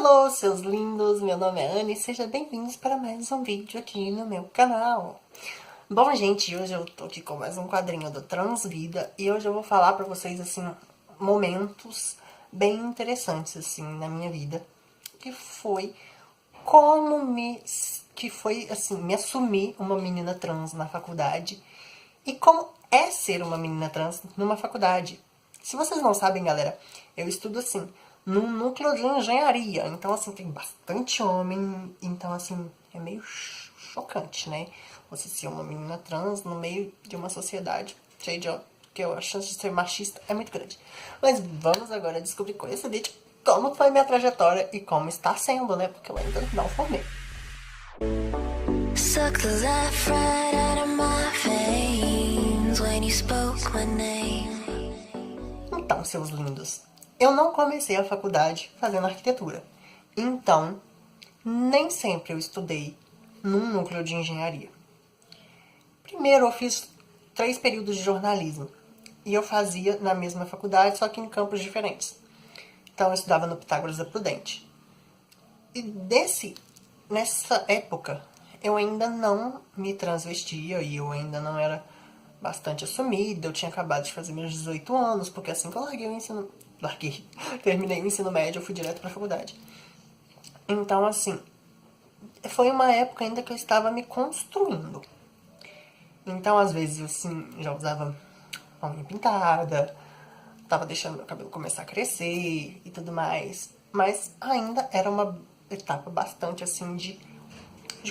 Alô, seus lindos! Meu nome é Anne e sejam bem-vindos para mais um vídeo aqui no meu canal. Bom, gente, hoje eu tô aqui com mais um quadrinho do Transvida e hoje eu vou falar pra vocês, assim, momentos bem interessantes, assim, na minha vida, que foi me assumir uma menina trans na faculdade e como é ser uma menina trans numa faculdade. Se vocês não sabem, galera, eu estudo, assim, num núcleo de engenharia. Então, assim, tem bastante homem. Então, assim, é meio chocante, né? Você ser uma menina trans no meio de uma sociedade cheia de homem. Porque a chance de ser machista é muito grande. Mas vamos agora descobrir com esse vídeo como foi minha trajetória e como está sendo, né? Porque eu ainda não formei. Suck the life right out of my veins when you spoke my name. Então, seus lindos, eu não comecei a faculdade fazendo arquitetura. Então, nem sempre eu estudei num núcleo de engenharia. Primeiro, eu fiz 3 períodos de jornalismo. E eu fazia na mesma faculdade, só que em campos diferentes. Então, eu estudava no Pitágoras da Prudente. E nessa época, eu ainda não me transvestia e eu ainda não era bastante assumida. Eu tinha acabado de fazer meus 18 anos, porque assim que eu terminei o ensino médio, eu fui direto pra faculdade. Então, assim, foi uma época ainda que eu estava me construindo. Então, às vezes, eu, assim, já usava a unha pintada, tava deixando meu cabelo começar a crescer e tudo mais. Mas ainda era uma etapa bastante, assim, de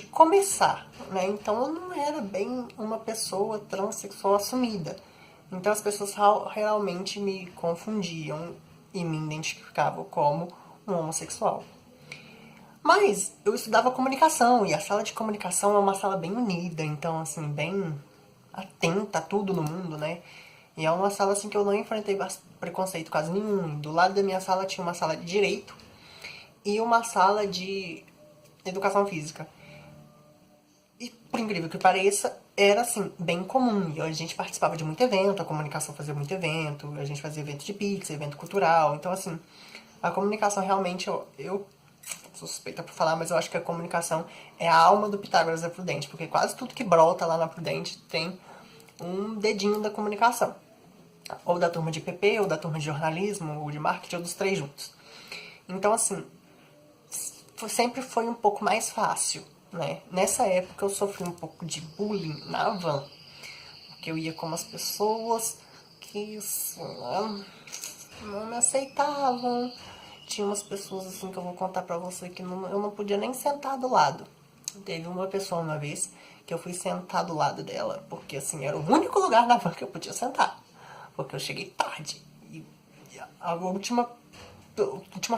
começar, né? Então, eu não era bem uma pessoa transexual assumida. Então, as pessoas realmente me confundiam e me identificavam como um homossexual. Mas eu estudava comunicação, e a sala de comunicação é uma sala bem unida, então, assim, bem atenta a tudo no mundo, né? E é uma sala, assim, que eu não enfrentei preconceito quase nenhum. Do lado da minha sala tinha uma sala de direito e uma sala de educação física. E, por incrível que pareça, era, assim, bem comum. E a gente participava de muito evento, a comunicação fazia muito evento, a gente fazia evento de pizza, evento cultural. Então, assim, a comunicação realmente, eu sou suspeita por falar, mas eu acho que a comunicação é a alma do Pitágoras da Prudente, porque quase tudo que brota lá na Prudente tem um dedinho da comunicação. Ou da turma de PP, ou da turma de jornalismo, ou de marketing, ou dos 3 juntos. Então, assim, sempre foi um pouco mais fácil, né? Nessa época eu sofri um pouco de bullying na van, porque eu ia com umas pessoas que não me aceitavam. Tinha umas pessoas, assim, que eu vou contar pra você que eu não podia nem sentar do lado. Teve uma pessoa uma vez que eu fui sentar do lado dela, porque, assim, era o único lugar na van que eu podia sentar. Porque eu cheguei tarde. E a última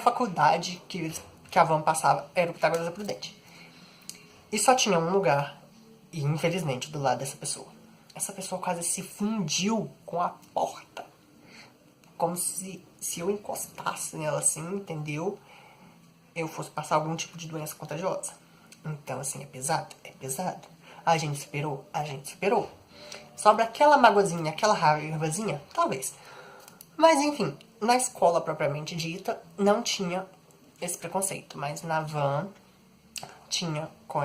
faculdade que a van passava era o Pitágoras da Prudente. E só tinha um lugar, e infelizmente, do lado dessa pessoa. Essa pessoa quase se fundiu com a porta. Como se eu encostasse nela assim, entendeu? Eu fosse passar algum tipo de doença contagiosa. Então, assim, é pesado? É pesado. A gente superou? A gente superou. Sobra aquela magoazinha, aquela raivazinha? Talvez. Mas, enfim, na escola propriamente dita, não tinha esse preconceito. Mas na van, tinha com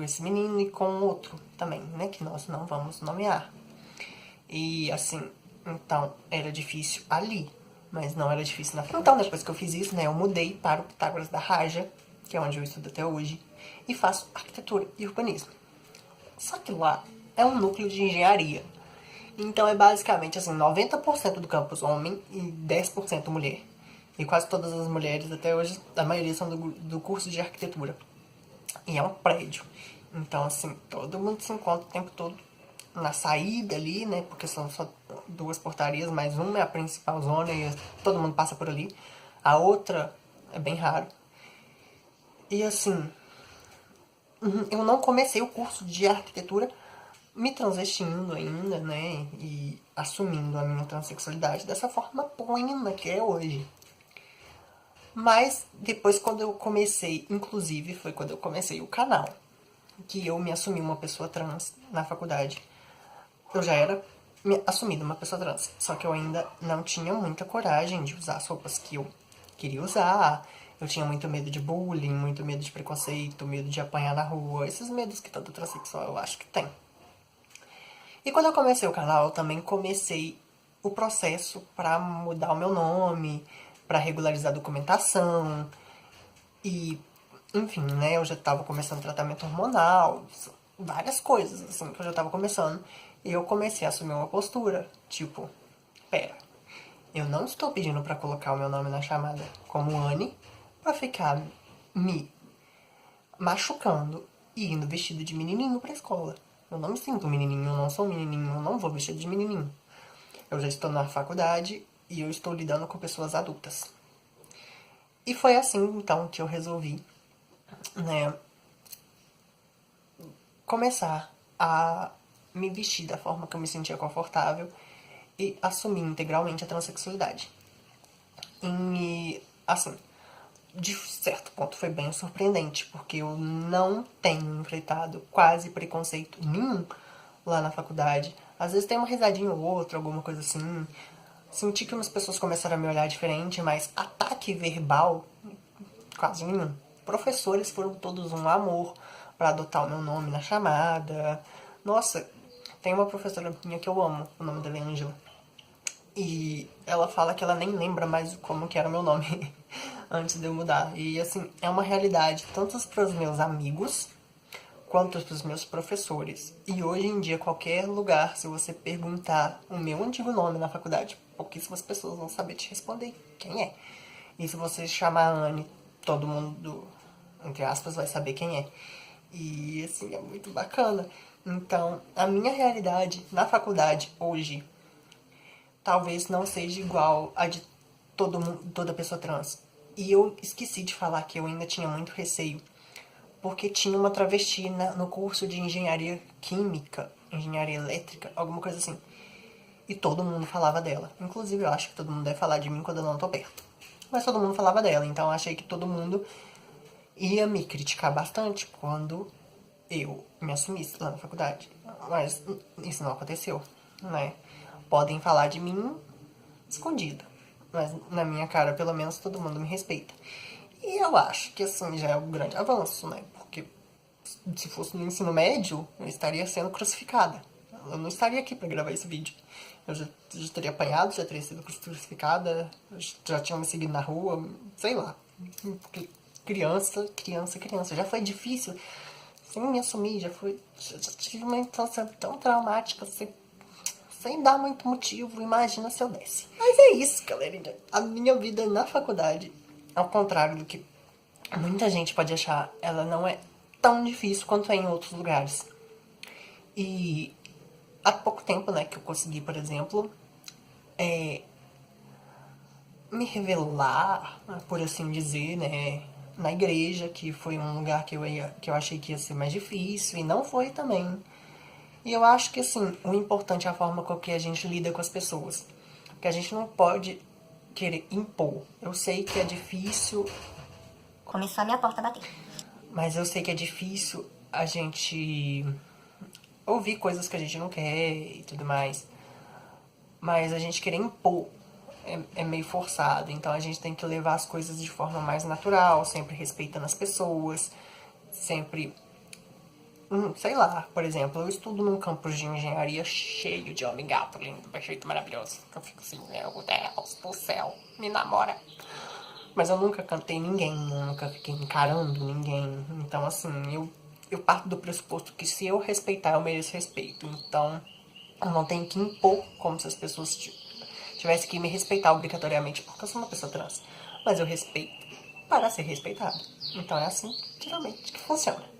esse menino e com outro também, né? Que nós não vamos nomear. E, assim, então, era difícil ali, mas não era difícil na faculdade. Então, depois que eu fiz isso, né, eu mudei para o Pitágoras da Raja, que é onde eu estudo até hoje, e faço arquitetura e urbanismo. Só que lá é um núcleo de engenharia. Então é basicamente assim, 90% do campus homem e 10% mulher. E quase todas as mulheres até hoje, a maioria são do curso de arquitetura. E é um prédio. Então, assim, todo mundo se encontra o tempo todo na saída ali, né? Porque são só 2 portarias, mas uma é a principal zona e todo mundo passa por ali. A outra é bem raro. E assim, eu não comecei o curso de arquitetura me transvestindo ainda, né? E assumindo a minha transexualidade dessa forma plena que é hoje. Mas depois, quando eu comecei, inclusive foi quando eu comecei o canal, que eu me assumi uma pessoa trans na faculdade. Eu já era assumida uma pessoa trans, só que eu ainda não tinha muita coragem de usar as roupas que eu queria usar. Eu tinha muito medo de bullying, muito medo de preconceito, medo de apanhar na rua. Esses medos que todo transexual eu acho que tem. E quando eu comecei o canal, eu também comecei o processo pra mudar o meu nome, pra regularizar a documentação. E, enfim, né, eu já tava começando tratamento hormonal, várias coisas, assim, que eu já tava começando. E eu comecei a assumir uma postura, tipo, pera, eu não estou pedindo pra colocar o meu nome na chamada como Anne pra ficar me machucando e indo vestido de menininho pra escola. Eu não me sinto um menininho, eu não sou um menininho, eu não vou vestido de menininho. Eu já estou na faculdade e eu estou lidando com pessoas adultas. E foi assim, então, que eu resolvi, né, começar a me vestir da forma que eu me sentia confortável e assumir integralmente a transexualidade. E, assim, de certo ponto foi bem surpreendente, porque eu não tenho enfrentado quase preconceito nenhum lá na faculdade. Às vezes tem uma risadinha ou outra, alguma coisa assim. Senti que umas pessoas começaram a me olhar diferente, mas ataque verbal, quase nenhum. Professores foram todos um amor pra adotar o meu nome na chamada. Nossa, tem uma professora minha que eu amo, o nome dela é Angela. E ela fala que ela nem lembra mais como que era o meu nome antes de eu mudar. E assim, é uma realidade tanto para os meus amigos quanto para os meus professores. E hoje em dia, qualquer lugar, se você perguntar o meu antigo nome na faculdade, pouquíssimas pessoas vão saber te responder quem é. E se você chamar a Anne, todo mundo, entre aspas, vai saber quem é. E assim, é muito bacana. Então, a minha realidade na faculdade hoje talvez não seja igual a de todo mundo, toda pessoa trans. E eu esqueci de falar que eu ainda tinha muito receio, porque tinha uma travesti no curso de engenharia química, engenharia elétrica, alguma coisa assim. E todo mundo falava dela. Inclusive, eu acho que todo mundo deve falar de mim quando eu não tô perto. Mas todo mundo falava dela, então eu achei que todo mundo ia me criticar bastante quando eu me assumisse lá na faculdade. Mas isso não aconteceu, né? Podem falar de mim escondido. Mas na minha cara, pelo menos, todo mundo me respeita. E eu acho que assim já é um grande avanço, né? Porque se fosse no ensino médio, eu estaria sendo crucificada. Eu não estaria aqui pra gravar esse vídeo. Eu já teria apanhado, já teria sido crucificada, já tinham me seguido na rua, sei lá. Porque criança. Já foi difícil sem me assumir, já tive uma infância tão traumática, sem dar muito motivo, imagina se eu desse. Mas é isso, galerinha. A minha vida na faculdade, ao contrário do que muita gente pode achar, ela não é tão difícil quanto é em outros lugares. E há pouco tempo, né, que eu consegui, por exemplo, me revelar, por assim dizer, né, na igreja, que foi um lugar que eu achei que ia ser mais difícil, e não foi também. E eu acho que, assim, o importante é a forma com que a gente lida com as pessoas. Porque a gente não pode querer impor. Eu sei que é difícil. Começou a minha porta a bater. Mas eu sei que é difícil a gente ouvir coisas que a gente não quer e tudo mais. Mas a gente querer impor é meio forçado. Então a gente tem que levar as coisas de forma mais natural, sempre respeitando as pessoas, sempre. Sei lá, por exemplo, eu estudo num campus de engenharia cheio de homem gato, lindo, perfeito, maravilhoso. Eu fico assim, meu Deus do céu, me namora. Mas eu nunca cantei ninguém, nunca fiquei encarando ninguém. Então, assim, eu parto do pressuposto que se eu respeitar, eu mereço respeito. Então, eu não tenho que impor como se as pessoas tivessem que me respeitar obrigatoriamente, porque eu sou uma pessoa trans. Mas eu respeito para ser respeitado. Então é assim, geralmente, que funciona.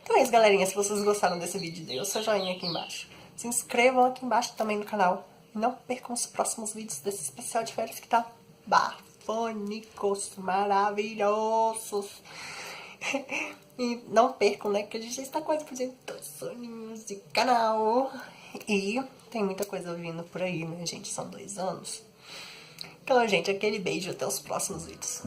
Então é isso, galerinha. Se vocês gostaram desse vídeo, dê o seu joinha aqui embaixo. Se inscrevam aqui embaixo também no canal. E não percam os próximos vídeos desse especial de férias que tá bafônicos, maravilhosos. E não percam, né? Que a gente já está quase fazendo 2 aninhos de canal. E tem muita coisa vindo por aí, né, gente? São 2 anos. Então, gente, aquele beijo. Até os próximos vídeos.